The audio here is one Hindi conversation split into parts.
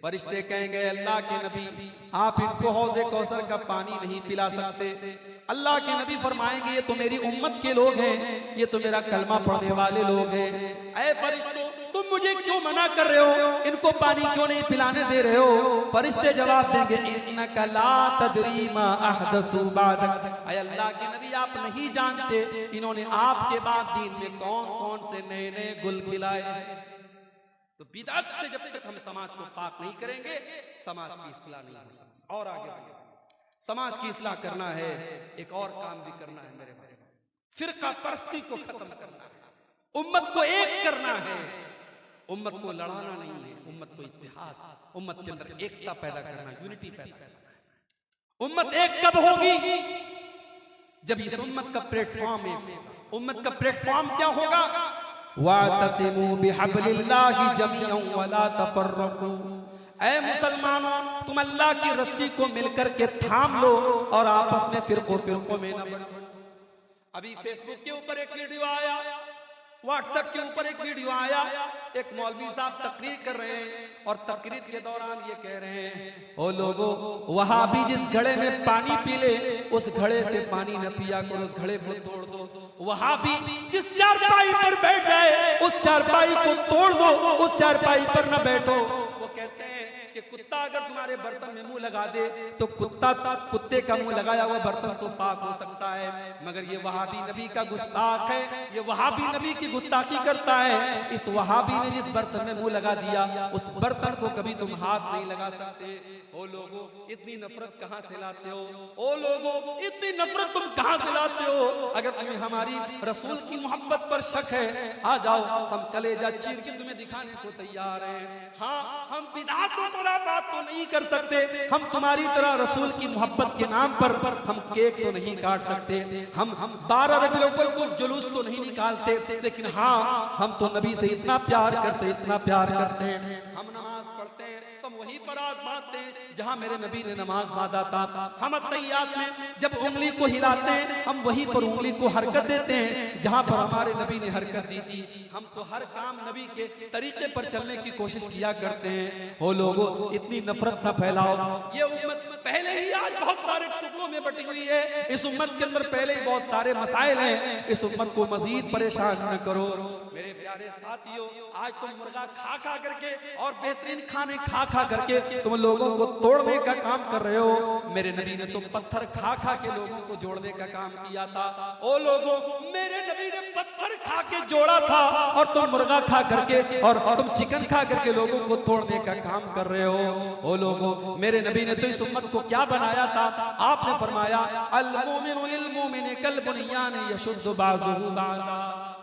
फरिश्ते कहेंगे अल्लाह के नबी आप इनको हौज़े कौसर का पानी नहीं पिला सकते। अल्लाह के नबी फरमाएंगे ये तो मेरी उम्मत के लोग हैं, ये तो मेरा कलमा पढ़ने वाले लोग हैं। ऐ फरिश्तों तुम मुझे क्यों मना कर रहे हो, इनको पानी क्यों नहीं पिलाने दे रहे हो? फरिश्ते जवाब देंगे इन्नका ला तदरी मा अहदसु बादक, ऐ अल्लाह के नबी आप नहीं जानते इन्होंने आपके बाद दीन में कौन कौन से नए नए गुल खिलाए। तो बिदअत से जब तक हम समाज को पाक नहीं करेंगे समाज की इस्लाह नहीं हो सकती। और आगे समाज की इस्लाह करना है, एक और काम भी करना है मेरे भाई, फिरका परस्ती को खत्म करना है, उम्मत को एक करना है, उम्मत को लड़ाना नहीं है, उम्मत को इत्तेहाद, उम्मत के अंदर एकता पैदा करना, यूनिटी पैदा करना। उम्मत एक कब होगी? जब इस उम्मत का प्लेटफॉर्म है। उम्मत का प्लेटफॉर्म क्या होगा? वातसिमू बिहब्लिल्लाहि जमीअन वला तफर्रकू, ऐ मुसलमानों तुम अल्लाह की रस्सी को मिलकर के थाम लो और आपस में फिरकों में न बंटो। अभी फेसबुक के ऊपर एक वीडियो आया, व्हाट्सएप के ऊपर एक वीडियो आया, एक मौलवी साहब तकरीर कर रहे हैं और तकरीर के दौरान ये कह रहे हैं ओ लोगों वहां भी जिस घड़े में पानी पी ले उस घड़े से पानी न पिया करो, उस घड़े को तोड़ दो। वहां भी जिस चारपाई पर बैठ जाए उस चारपाई को तोड़ दो, उस चारपाई पर न बैठो। वो कहते हैं कि कुत्ता अगर तुम्हारे बर्तन में मुंह लगा दे तो कुत्ते का मुंह लगाया हुआ बर्तन तो पाक हो सकता है, मगर ये वहाबी नबी का गुस्ताख है, ये वहाबी नबी की गुस्ताखी करता है। इस वहाबी ने जिस बर्तन में मुंह लगा दिया उस बर्तन को कभी तुम हाथ नहीं लगा सकते। ओ लोगों इतनी नफरत कहां से लाते हो? ओ लोगों इतनी नफरत तुम कहां से लाते हो? अगर तुम्हें हमारी रसूल की मोहब्बत पर शक है आ जाओ, हम कलेजा चीर के तुम्हें दिखाने को तैयार हैं। हाँ हम बिदअत और खुराफात तो नहीं कर सकते, हम तुम्हारी तरह रसूल की मोहब्बत के नाम पर हम केक तो नहीं काट सकते, हम 12 रबीउल अव्वल को जुलूस तो नहीं निकालते, लेकिन हाँ हम तो नबी से इतना प्यार करते, इतना प्यार करते हैं। हम नमाज पढ़ते हैं तो वही पर बांधते हैं जहां मेरे नबी ने नमाज बांधा था। हम अत्तहियात में जब उंगली को हिलाते हैं हम वहीं पर उंगली को हरकत देते हैं जहां पर हमारे नबी ने हरकत दी थी। हम तो हर काम नबी के तरीके पर चलने की कोशिश किया करते हैं। हो लोगों इतनी नफरत न फैलाओ, ये उम्मत पहले ही आज बहुत सारे टुकड़ों में बटी हुई है, इस उम्मत के अंदर पहले ही बहुत सारे मसाइल हैं, इस उम्मत को मजीद परेशान न करो। मेरे प्यारे साथियों आज तुम मुर्गा खा खा करके और बेहतरीन खाने खा खा करके तुम लोगों को तोड़ने का काम कर रहे हो। मेरे नबी ने तो पत्थर खा खा के लोगों को जोड़ने का काम किया था। ओ लोगों मेरे नबी ने पत्थर खा के जोड़ा था और तुम मुर्गा खा करके और तुम चिकन खा करके लोगों को तोड़ने का काम कर रहे हो। ओ लोगों मेरे नबी ने तो इस उम्मत को क्या बनाया था? आपने फरमाया अल मोमिनु लिल मोमिनि कल बुनियान यशुद्दु बाज़ुहु बाज़ा।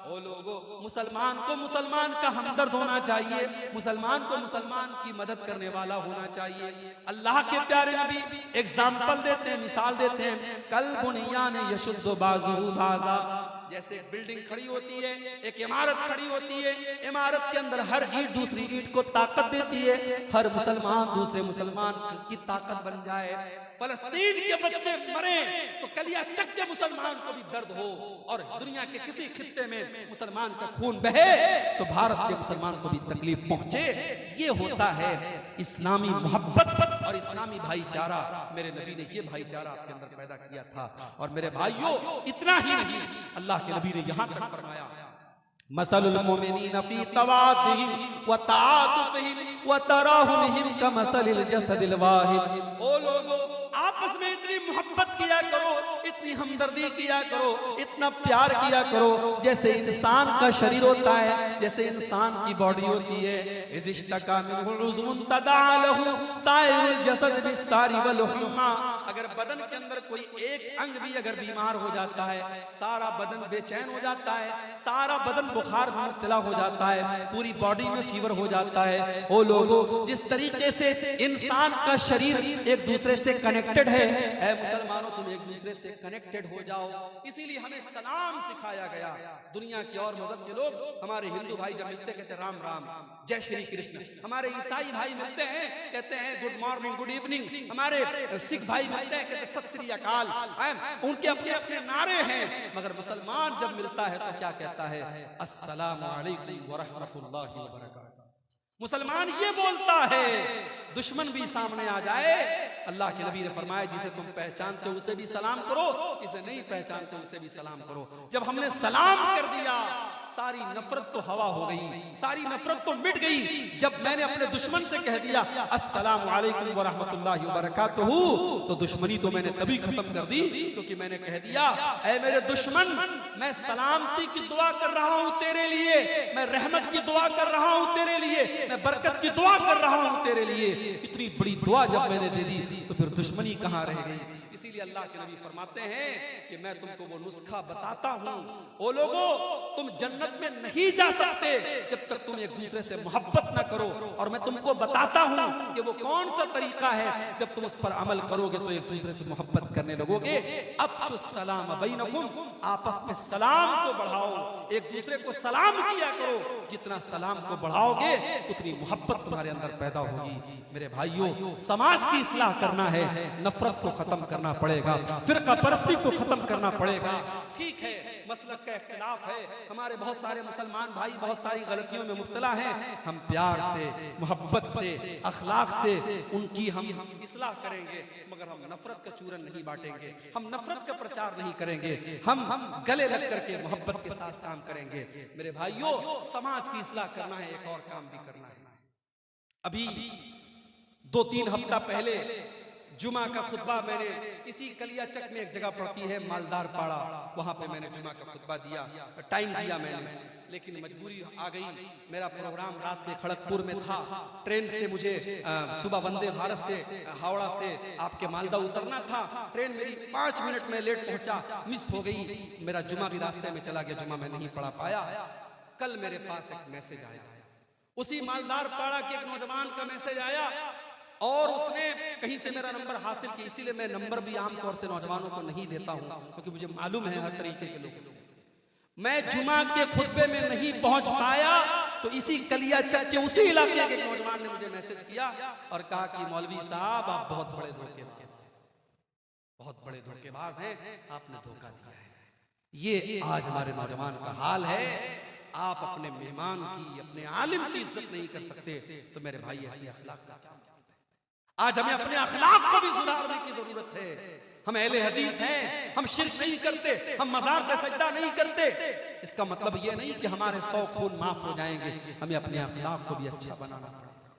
ओ लोगों मुसलमान को मुसलमान का हमदर्द होना चाहिए, मुसलमान को मुसलमान की मदद करने वाला होना चाहिए। अल्लाह के प्यारे नबी एग्जाम्पल देते हैं, मिसाल देते हैं कल बुनियान यशुद्दु बाज़ुहु बाज़ा। जैसे एक बिल्डिंग खड़ी होती है, एक इमारत खड़ी होती है, इमारत के अंदर हर ईंट दूसरी ईंट को ताकत देती है, हर मुसलमान दूसरे मुसलमान की ताकत बन जाए। फलस्तीन के बच्चे मरे तो कलिया चक के मुसलमान को भी दर्द हो और दुनिया के किसी खित्ते में मुसलमान का खून बहे तो भारत के मुसलमान को भी तकलीफ पहुंचे। ये होता है इस्लामी मोहब्बत और इस्लामी भाईचारा। मेरे नबी ने ये भाईचारा आपके अंदर पैदा किया था। और मेरे भाइयों इतना ही नहीं, अल्लाह के नबी ने यहां तक फरमाया मसलुल मोमिनीन फी तवादिहिम व तआतुफिहिम व तराहुमिहिम कमसलिल जसदिल वाहिद। ओ लोगों आपस में इतनी मोहब्बत किया करो, इतनी हमदर्दी किया करो, इतना प्यार किया करो जैसे इंसान का शरीर होता है, जैसे इंसान की बॉडी होती है। इज़िश्तका मिनहु उज़्वुन तदअ लहु साइरुल जसद बिस्सारि वल हुम्मा। अगर बदन के अंदर कोई एक अंग भी अगर बीमार हो जाता है, सारा बदन बेचैन हो जाता है, सारा बदन बुखार में मुब्तला हो जाता है, पूरी बॉडी में फीवर हो जाता है। ओ लोगों जिस तरीके से इंसान का शरीर एक दूसरे से कनेक्टेड है, ऐ मुसलमानों तुम एक दूसरे से कनेक्टेड हो जाओ। इसीलिए हमें सलाम सिखाया गया। दुनिया के और मजहब के लोग, हमारे हिंदू भाई जब मिलते कहते राम राम जय श्री कृष्ण, हमारे ईसाई भाई मिलते हैं कहते हैं गुड मॉर्निंग गुड इवनिंग, हमारे सिख भाई मिलते हैं कहते सत श्री अकाल। उनके अपने अपने नारे हैं, मगर मुसलमान जब मिलता है तो क्या कहता है? अस्सलामु अलैकुम व रहमतुल्लाहि व बरकातहू। मुसलमान ये बोलता है दुश्मन भी सामने आ जाए, अल्लाह के नबी ने फरमाया जिसे तुम पहचानते हो उसे भी सलाम करो, इसे नहीं पहचानते उसे भी सलाम करो। जब हमने सलाम कर दिया सारी नफरत तो हवा हो गई, सारी नफरत तो मिट गई। जब मैंने अपने दुश्मन से कह दिया अस्सलाम वालेकुम व रहमतुल्लाहि व बरकातुहू, तो दुश्मनी तो मैंने तभी खत्म कर दी क्योंकि मैंने कह दिया ऐ मेरे दुश्मन, मैं सलामती की दुआ कर रहा हूं तेरे लिए, मैं रहमत की दुआ कर रहा हूं तेरे लिए, मैं बरकत की दुआ कर रहा हूं तेरे लिए। इतनी बड़ी दुआ जब मैंने दे दी तो फिर दुश्मनी कहां रह गई। इसीलिए अल्लाह के नबी फरमाते हैं कि मैं तुमको वो नुस्खा बताता हूं, ओ लोगों तुम जन्नत में नहीं जा सकते जब तक तुम एक दूसरे से मोहब्बत ना करो, और मैं तुमको बताता हूं कि वो कौन सा तरीका है, जब तुम उस पर अमल करोगे तो एक दूसरे से मोहब्बत करने लगोगे। अफ्शु सलाम बैनकुम, आपस में सलाम को बढ़ाओ, एक दूसरे को सलाम किया करो, जितना सलाम को बढ़ाओगे उतनी मोहब्बत तुम्हारे अंदर पैदा होगी। मेरे भाइयों, समाज की इस्लाह करना है, नफरत को खत्म करना पड़ेगा, फिरका परस्ती को खत्म करना पड़ेगा। ठीक है मसलक का इख्तिलाफ है, हमारे बहुत सारे मुसलमान भाई बहुत सारी गलतियों में मुब्तला हैं, हम प्यार से, मोहब्बत से, अखलाक से उनकी हम इस्लाह करेंगे, मगर हम नफरत का चूरन नहीं बांटेंगे, हम नफरत का प्रचार नहीं करेंगे, हम गले लग करके मोहब्बत के साथ काम करेंगे। मेरे भाइयों, समाज की इस्लाह करना है, एक और काम भी करना है। अभी 2-3 हफ्ता पहले जुमा का खुतबा मैंने इसी कलियाचक में एक जगह पड़ती है मालदार पाड़ा, वहां पे मैंने जुमा का खुतबा दिया, टाइम दिया मैंने, लेकिन मजबूरी आ गई। मेरा प्रोग्राम रात में खड़गपुर में था, ट्रेन से मुझे सुबह वंदे भारत से हावड़ा से आपके मालदा उतरना था, ट्रेन मेरी 5 मिनट में लेट पहुंचा, मिस हो गई, मेरा जुमा भी रास्ते में चला गया, जुमा मैं नहीं पढ़ा पाया। कल मेरे पास एक मैसेज आया, उसी मालदार पाड़ा के एक नौजवान का मैसेज आया और उसने कहीं से मेरा नंबर हासिल किया। इसीलिए मैं नंबर भी आमतौर से नौजवानों को नहीं देता हूं क्योंकि मुझे मालूम है हर तरीके के लोग। मैं जुमा के खुतबे में नहीं पहुंच पाया तो इसी कलियाचक के उसी इलाके के नौजवान ने मुझे मैसेज किया और कहा कि मौलवी साहब आप बहुत बड़े धोखेबाज, बहुत बड़े धोखेबाज हैं, आपने धोखा दिया है। ये आज हमारे नौजवान का हाल है। आप अपने मेहमान की, अपने आलिम की इज्जत नहीं कर सकते तो मेरे भाई ऐसी अखलाक का क्या? आज हमें अपने अखलाक को भी सुधारने की जरूरत है। हम अहले हदीस हैं, हम शिर्क नहीं करते, हम मज़ार पे सजदा नहीं करते। इसका मतलब ये नहीं कि हमारे 100 खून माफ हो जाएंगे, हमें अपने अखलाक को भी अच्छा बनाना पड़ेगा।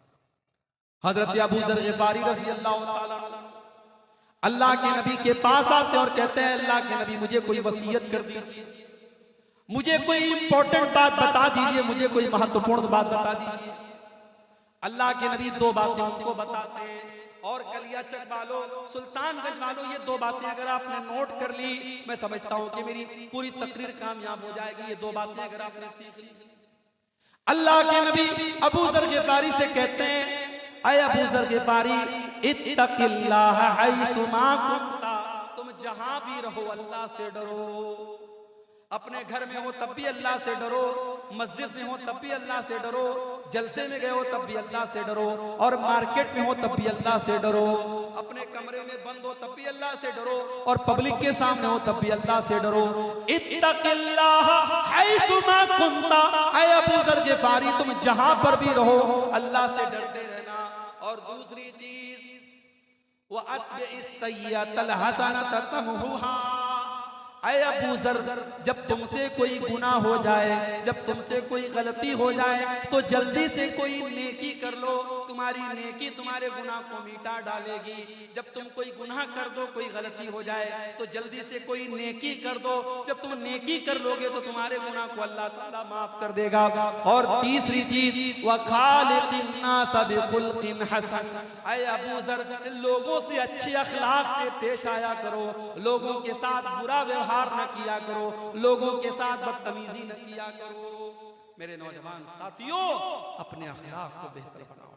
हजरत अबू ज़र ग़िफ़ारी रज़ी अल्लाह ताला अल्लाह के नबी के पास आते और कहते हैं अल्लाह के नबी मुझे कोई वसीयत कर दीजिए, मुझे कोई इंपॉर्टेंट बात बता दीजिए, मुझे कोई महत्वपूर्ण बात बता दीजिए। अल्लाह के नबी 2 बातें उनको बताते हैं। और कलियाचक वालों, सुल्तानगंज वालों, ये 2 बातें अगर आपने नोट कर ली, मैं समझता हूं कि मेरी पूरी तकरीर कामयाब हो जाएगी। ये 2 बातें अगर आपने सीख ली। अल्लाह के नबी अबू ज़र ग़िफ़ारी से कहते हैं ऐ अबू ज़र ग़िफ़ारी इत्तक़िल्लाह हैसुमा कुन्ता, तुम जहां भी रहो अल्लाह से डरो। अपने घर में हो तब भी अल्लाह से डरो, मस्जिद में हो तब भी अल्लाह से डरो, जलसे में गए हो तब भी अल्लाह से डरो, और मार्केट में हो तब भी अल्लाह से डरो, अपने कमरे में बंद हो तब भी अल्लाह से डरो, और पब्लिक के सामने हो तब भी अल्लाह से डरो। इत्तक़िल्लाह हैसुमा कुन्ता, ऐ अबू ज़र ग़िफ़ारी तुम जहां पर भी रहो अल्लाह से डरते रहना। और दूसरी चीज वअत्बिइस सय्यतल हसनत तमहुहा, ऐ अबू ज़र जब तुमसे कोई गुनाह हो जाए, जब तुमसे कोई गलती हो जाए तो जल्दी से कोई नेकी कर लो, तुम्हारी नेकी तुम्हारे गुनाह को मिटा डालेगी। जब तुम कोई गुनाह कर दो, कोई गलती हो जाए तो जल्दी से कोई नेकी कर दो, जब तुम नेकी कर लोगे तो तुम्हारे गुनाह को अल्लाह ताला माफ कर देगा। और तीसरी चीज वखालिकिन नास बिखुल्किन हसन, ऐ अबू ज़र लोगों से अच्छे अखलाक से पेश आया करो, लोगों के साथ बुरा व्यवहार न किया करो, लोगों के साथ बदतमीजी न किया करो। मेरे नौजवान साथियों, अपने अखलाक को बेहतर बनाओ,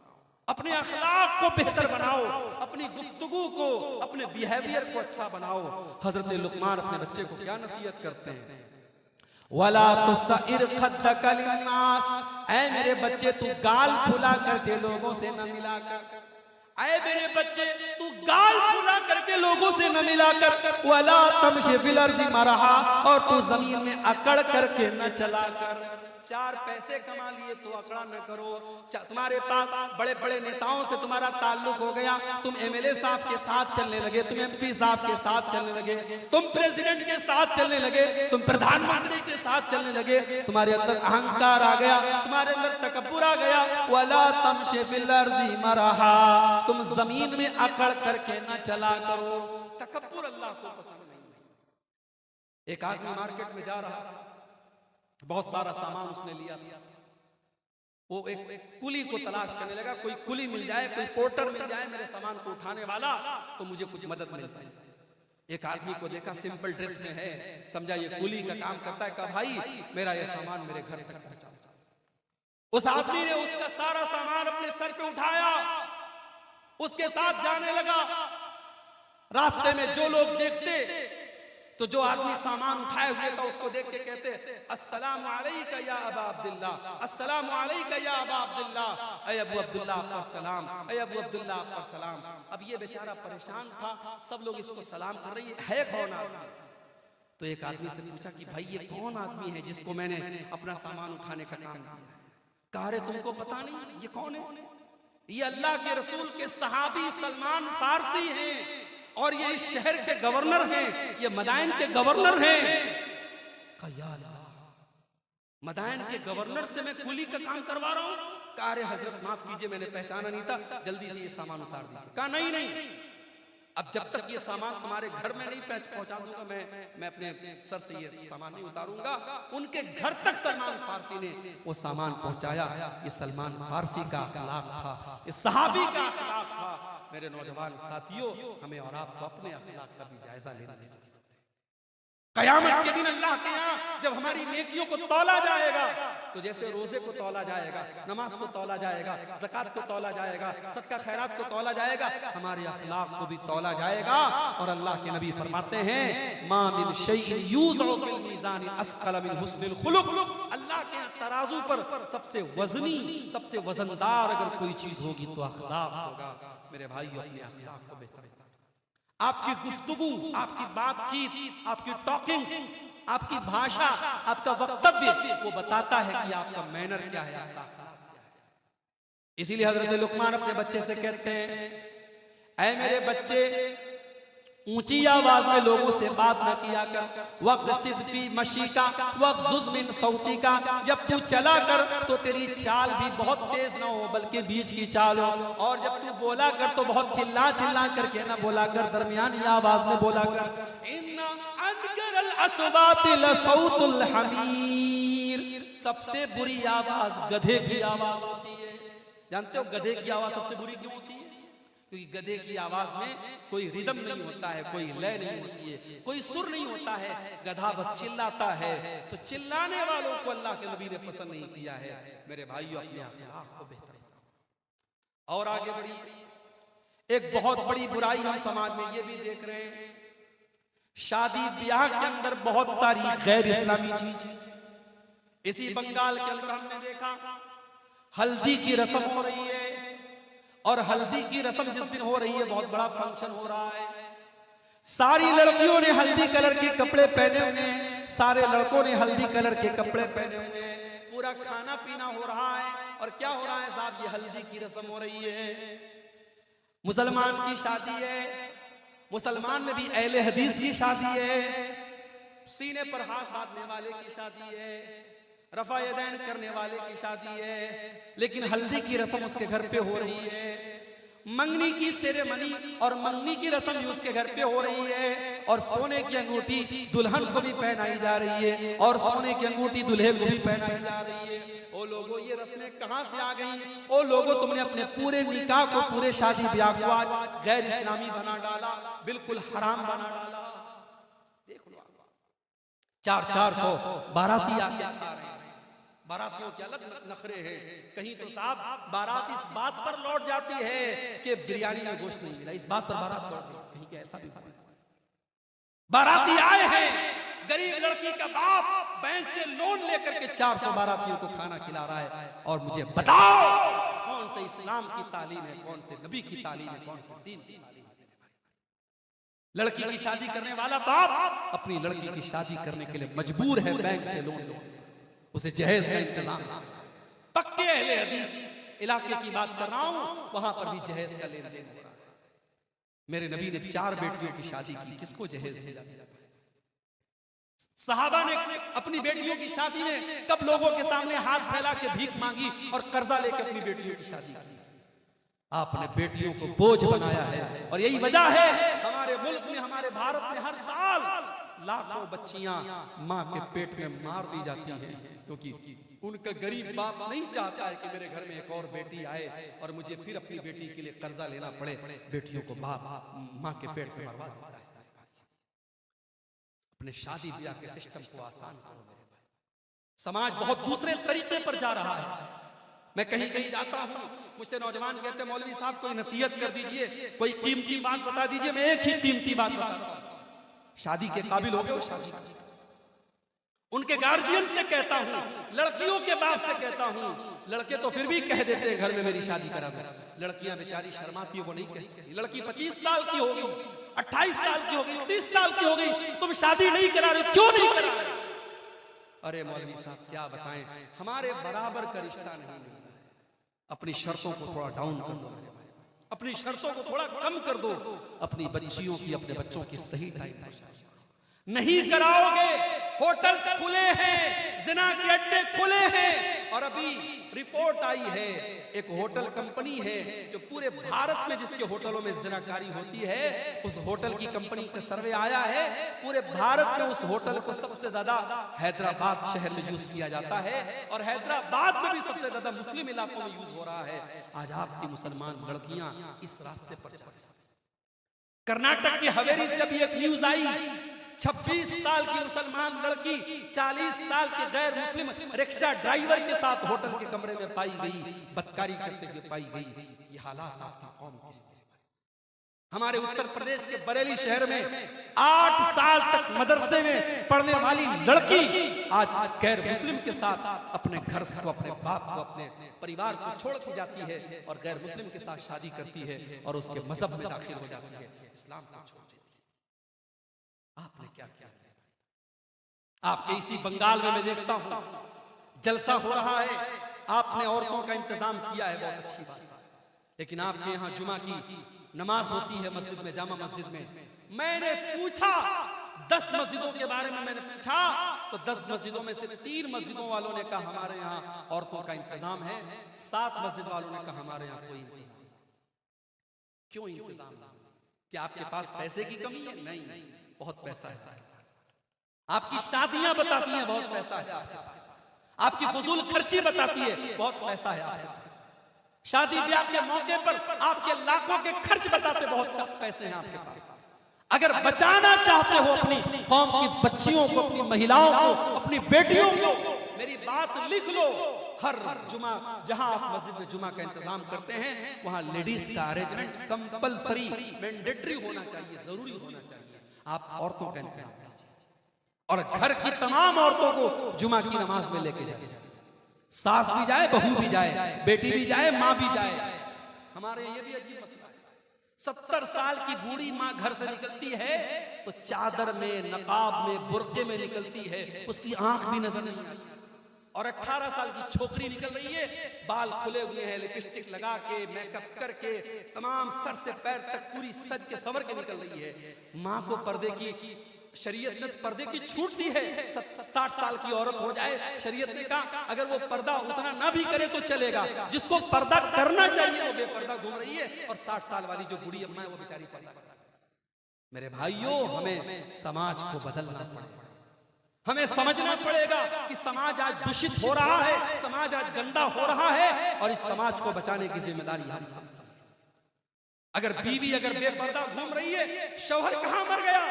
अपने अखलाक को बेहतर बनाओ, अपनी गुफ्तगू को, अपने बिहेवियर को अच्छा बनाओ। हजरत लुक़मान अपने बच्चे को क्या नसीहत करते हैं? वला तुसइर खद्दका लिन्नास, ऐ मेरे बच्चे तू गाल फुला करके लोगों से न मिला कर, ऐ मेरे बच्चे तू गाल फुला करके लोगों से न मिलाकर, वला तमशी फिल अर्ज़ि मरहा, और तू जमीन में अकड़ करके न चला कर। 4 पैसे कमा लिए तो अकड़ा न करो। तुम्हारे पास बड़े बड़े नेताओं से तुम्हारा ताल्लुक हो गया, तुम एमएलए साहब के साथ चलने लगे, तुम एमपी साहब के साथ चलने लगे, तुम प्रेसिडेंट के साथ चलने लगे, तुम प्रधानमंत्री के साथ चलने लगे, तुम्हारे अंदर अहंकार आ गया, तुम्हारे अंदर तकब्बुर आ गया। वला तमशी फिल अर्ज़ि मरहा, तुम जमीन में अकड़ करके न चला करो। तकब्बुर अल्लाह को पसंद नहीं। एक आदमी मार्केट में जा रहा था, बहुत सारा सामान उसने लिया था। वो एक कुली को तलाश करने लगा, कोई कुली मिल जाए, कोई पोर्टर मिल जाए मेरे सामान को उठाने वाला, तो मुझे कुछ मदद मिल जाए। एक आदमी को देखा, सिंपल ड्रेस में है, समझा ये कुली का काम करता है। कहा भाई मेरा ये सामान मेरे घर तक पहुंचा। उस आदमी ने उसका सारा सामान अपने सर पे उठाया, उसके साथ जाने लगा। रास्ते में जो लोग देखते तो जो आदमी सामान उठाए हुए था उसको देख के कहते अस्सलामु अलैका या अबा अब्दुल्ला, अस्सलामु अलैका या अबा अब्दुल्ला, ऐ अबू अब्दुल्ला आपका सलाम, ऐ अबू अब्दुल्ला आपका सलाम। अब ये बेचारा परेशान था, सब लोग इसको सलाम कर रही है कौन आदमी? तो एक आदमी से पूछा कि भाई ये कौन आदमी है जिसको मैंने अपना सामान उठाने का काम किया? कहा रे तुमको पता नहीं ये कौन है? ये अल्लाह के रसूल के सहाबी सलमान फारसी हैं और ये इस शहर के गवर्नर हैं, ये मदाइन के गवर्नर हैं। मदाइन के गवर्नर से मैं कुली का काम करवा रहा हूं। कहा अरे हजरत माफ कीजिए मैंने पहचाना नहीं था, जल्दी से ये सामान उतार दीजिए। कहा नहीं नहीं, अब जब तक ये सामान तुम्हारे घर में नहीं पहुंचा दूंगा मैं अपने सर से ये सामान नहीं उतारूंगा। उनके घर तक सलमान फारसी ने वो सामान पहुंचाया। ये सलमान फारसी का अखलाक था, ये सहाबी का अखलाक था। मेरे नौजवान साथियों, हमें और आपको अपने अखलाक का भी जायजा लेना चाहिए। कयामत के दिन अल्लाह के यहाँ जब हमारी नेकियों को तौला जाएगा, तो जैसे रोजे को तौला जाएगा, नमाज को तौला जाएगा, ज़कात को तौला जाएगा, सदका खैरात को तौला जाएगा, हमारे अखलाक को भी तौला जाएगा। और अल्लाह के नबी फरमाते हैं मा मिन शैइन यूज़अ फिल मीज़ान अस्क़ल मिन हुस्निल खुलुक़। अल्लाह के तराजू पर सबसे वजनी, सबसे वजनदार अगर कोई चीज होगी तो अखलाक होगा। मेरे भाइयों, अपने अखलाक को बेहतर, आपकी गुफ्तगू, आपकी बातचीत, आपकी टॉकिंग, आपकी भाषा, आपका वक्तव्य वो बताता है कि आपका मैनर क्या है, आपका अखलाक क्या है। इसीलिए हजरत लुकमान अपने बच्चे से कहते हैं ऐ मेरे बच्चे, ऊंची आवाज में लोगों से बात न किया कर। वक्त सिद्दी मशीका वक्त मिन सौती का, जब तू चला कर तो तेरी चाल भी बहुत तेज ना हो बल्कि बीच की चाल हो। और जब तू बोला कर तो बहुत चिल्ला चिल्ला करके ना बोला कर, दरमियानी आवाज में बोला कर। इन्ना अनकरल अस्वाति लसौतुल हमीर, सबसे बुरी आवाज गधे की आवाज होती है। जानते हो गधे की आवाज सबसे बुरी क्यों होती है? क्योंकि गधे की आवाज में कोई रिदम नहीं होता है, कोई लय नहीं होती है, कोई सुर नहीं होता है। गधा बस चिल्लाता है। तो चिल्लाने वालों को अल्लाह के नबी ने पसंद नहीं किया है। मेरे भाइयों, अपने अखलाक को बेहतर। और आगे बढ़ी, एक बहुत बड़ी बुराई हम समाज में ये भी देख रहे हैं, शादी ब्याह के अंदर बहुत सारी गैर इस्लामी चीज। इसी बंगाल के अंदर हमने देखा हल्दी की रस्म हो रही है, और हल्दी की रस्म जिस दिन हो रही है बहुत बड़ा फंक्शन हो रहा है। सारी लड़कियों ने हल्दी कलर के कपड़े पहने हुए हैं, सारे लड़कों ने हल्दी कलर के कपड़े पहने हुए हैं। पूरा खाना पीना हो रहा है। और क्या हो रहा है साहब? ये हल्दी की रस्म हो रही है। मुसलमान की शादी है, मुसलमान में भी अहले हदीस की शादी है, सीने पर हाथ बांधने वाले की शादी है, रफा यदैन करने वाले की शादी है। लेकिन हल्दी की रस्म उसके घर पे हो रही है। मंगनी की सेरेमनी और मंगनी की रस्म भी उसके घर पे हो रही है। और सोने की अंगूठी दुल्हन को भी पहनाई जा रही है, और सोने की अंगूठी दुल्हे को भी पहनाई जा रही है। ओ लोगों, ये रस्में कहां से आ गई? ओ लोगों, तुमने अपने पूरे निकाह को, पूरे शादी ब्याह को आज गैर इस्लामी बना डाला, बिल्कुल हराम बना डाला। देख लो, 400 बाराती आके खा रहे हैं। बारातियों के अलग नखरे हैं। कहीं तो साहब बारात इस बात पर लौट जाती है कि बिरयानी में गोश्त नहीं मिला, इस बात पर बारात लौट गई। कहीं के ऐसा भी बाराती आए हैं, गरीब लड़की का बाप बैंक से लोन लेकर के 400 बारातियों को खाना खिला रहा है। और मुझे बताओ कौन से इस्लाम की तालीम है, कौन से नबी की तालीम है, कौन से दीन की तालीम है? लड़की की शादी करने वाला बाप अपनी लड़की की शादी करने के लिए मजबूर है बैंक से लोन लेकर। उसे जहेज का इंतजाम। पक्के अहले हदीस इलाके की बात कर रहा हूं, वहां पर भी जहेज का लेन देन हो रहा है। मेरे नबी ने 4 बेटियों की शादी की, किसको जहेज दिया? सहाबा ने अपनी बेटियों की शादी में कब लोगों के सामने हाथ फैला के भीख मांगी और कर्जा लेकर अपनी बेटियों की शादी की? आपने बेटियों को बोझ बनाया है। और यही वजह है हमारे मुल्क में, हमारे भारत में हर साल लाखों बच्चियां मां के पेट में मार दी जाती हैं, क्योंकि उनका गरीब बाप नहीं चाहता है कि मेरे घर में एक और बेटी आए और मुझे फिर अपनी बेटी के लिए कर्जा लेना पड़े। बेटियों को बाप मां के पेट में मरवा देता है। अपने शादी ब्याह के सिस्टम को आसान करो। समाज बहुत दूसरे तरीके पर जा रहा है। मैं कहीं कहीं जाता हूं, मुझसे नौजवान कहते हैं मौलवी साहब कोई नसीहत कर दीजिए, कोई कीमती बात बता दीजिए। मैं एक ही कीमती बात बताता हूं, शादी के काबिल हो गए वो शादी करें। उनके गार्जियन से कहता हूं, लड़कियों के बाप से कहता हूं, लड़के तो फिर भी कह देते हैं घर में मेरी शादी करा दो। लड़कियां बेचारी शर्माती है, वो नहीं कह सकती। लड़की 25 साल की हो गई, 28 साल की हो गई, 30 साल की हो गई, तुम शादी नहीं करा रहे, क्यों नहीं करा रहे? अरे मौलवी साहब क्या बताएं, हमारे बराबर का रिश्ता नहीं मिला। अपनी शर्तों को थोड़ा डाउन कर दो, अपनी शर्तों को थोड़ा कम कर दो, अपनी बच्चियों की, अपने बच्चों की सही टाइम पर नहीं कराओगे। होटल्स खुले हैं, जिना के अड्डे खुले हैं, और अभी रिपोर्ट आई है, एक होटल कंपनी है जो पूरे भारत में जिसके होटलों में जिनाकारी होती है, उस होटल की कंपनी का सर्वे आया है, पूरे भारत में उस होटल को सबसे ज्यादा हैदराबाद शहर में यूज किया जाता है, और हैदराबाद में भी सबसे ज्यादा मुस्लिम इलाकों में यूज हो रहा है। आज आपकी मुसलमान लड़कियां इस रास्ते पर जा रही हैं। कर्नाटक की हवेली से अभी एक न्यूज आई, 26 साल की मुसलमान लड़की 40 साल के गैर मुस्लिम रिक्शा ड्राइवर के साथ होटल के कमरे में पाई गई, बदकारी करते हुए पाई गई। ये हालात आपकी कौम के। हमारे उत्तर प्रदेश के बरेली शहर में 8 साल तक मदरसे में पढ़ने वाली लड़की आज गैर मुस्लिम के साथ अपने घर को, अपने बाप को, अपने परिवार को छोड़ के जाती है और गैर मुस्लिम के साथ शादी करती है और उसके मजहब में दाखिल हो जाती है, इस्लाम को छोड़ देती है। आपने क्या किया? आपके इसी बंगाल में मैं देखता हूं जलसा हो रहा है, आपने औरतों का इंतजाम किया है, बहुत अच्छी बात, लेकिन आपके यहाँ जुमा की नमाज होती है मस्जिद में, जामा मस्जिद में। मैंने पूछा 10 मस्जिदों के बारे में, मैंने पूछा तो 10 मस्जिदों में से 3 मस्जिदों वालों ने कहा हमारे यहाँ औरतों का इंतजाम है, 7 मस्जिद वालों ने कहा हमारे यहाँ कोई इंतजाम। क्यों इंतजाम? क्या आपके पास पैसे की कमी है? नहीं, बहुत पैसा है। आपकी शादियां बताती हैं बहुत पैसा है, आपकी फजूल खर्ची बताती है बहुत पैसा है आपके पास। शादी ब्याह के मौके पर आपके लाखों के खर्च बताते बहुत पैसे हैं आपके पास। अगर बचाना चाहते हो अपनी कौम की बच्चियों को, अपनी महिलाओं को, अपनी बेटियों को, मेरी बात लिख लो, हर जुमा जहां आप मस्जिद में जुमा का इंतजाम करते हैं वहां लेडीज का अरेंजमेंट कंपलसरी, मैंडेटरी होना चाहिए, जरूरी होना चाहिए। आप औरतों का इंतजाम कीजिए और घर की तमाम औरतों को जुमा की नमाज में लेके जाइए। सास भी जाए, बहू भी जाए, बेटी भी जाए, माँ भी जाए। हमारे ये भी अजीब मसला है, 70 साल की बूढ़ी माँ घर से निकलती है तो चादर में, नकाब में, बुर्के में निकलती है, उसकी आंख भी नजर नहीं आती। और 18 साल की छोकरी निकल रही है, बाल खुले हुए हैं, लिपस्टिक लगा के, मेकअप करके, तमाम सर से पैर तक पूरी सज के संवर के निकल रही है। माँ को पर्दे की, शरीयत ने पर्दे की छूट दी है। 60 साल की औरत हो जाए, शरीयत ने कहा अगर वो पर्दा उतना ना भी करे तो चलेगा, जिसको पर्दा करना चाहिए वो बेपर्दा घूम रही है, और 60 साल वाली जो बूढ़ी अम्मा है वो बेचारी पर्दा। मेरे भाइयों, हमें समाज को बदलना पड़ेगा, हमें समझना पड़ेगा कि समाज आज दूषित हो रहा है, समाज आज गंदा हो रहा है, और इस समाज को बचाने की जिम्मेदारी हम सब। अगर बीवी अगर बेपर्दा घूम रही है, शौहर कहां मर गया?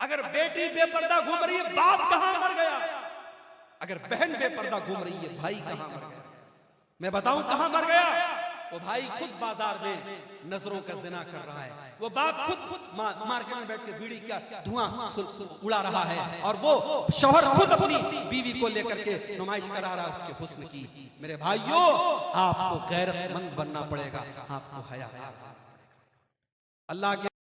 अगर बेटी बेपर्दा घूम रही है, बाप कहां मर गया? अगर बहन बेपर्दा घूम रही है, भाई कहां मर गया? मैं बताऊं कहां मर गया? वो भाई खुद बाजार में नजरों का जिना कर रहा है, वो बाप खुद मार्केट में बैठ के बीड़ी का धुआं उड़ा रहा है, और वो शौहर खुद अपनी बीवी को लेकर के नुमाइश करा रहा है उसके हुस्न की। मेरे भाइयों, आपको गैरतमंद बनना पड़ेगा, आपको हया। अल्लाह के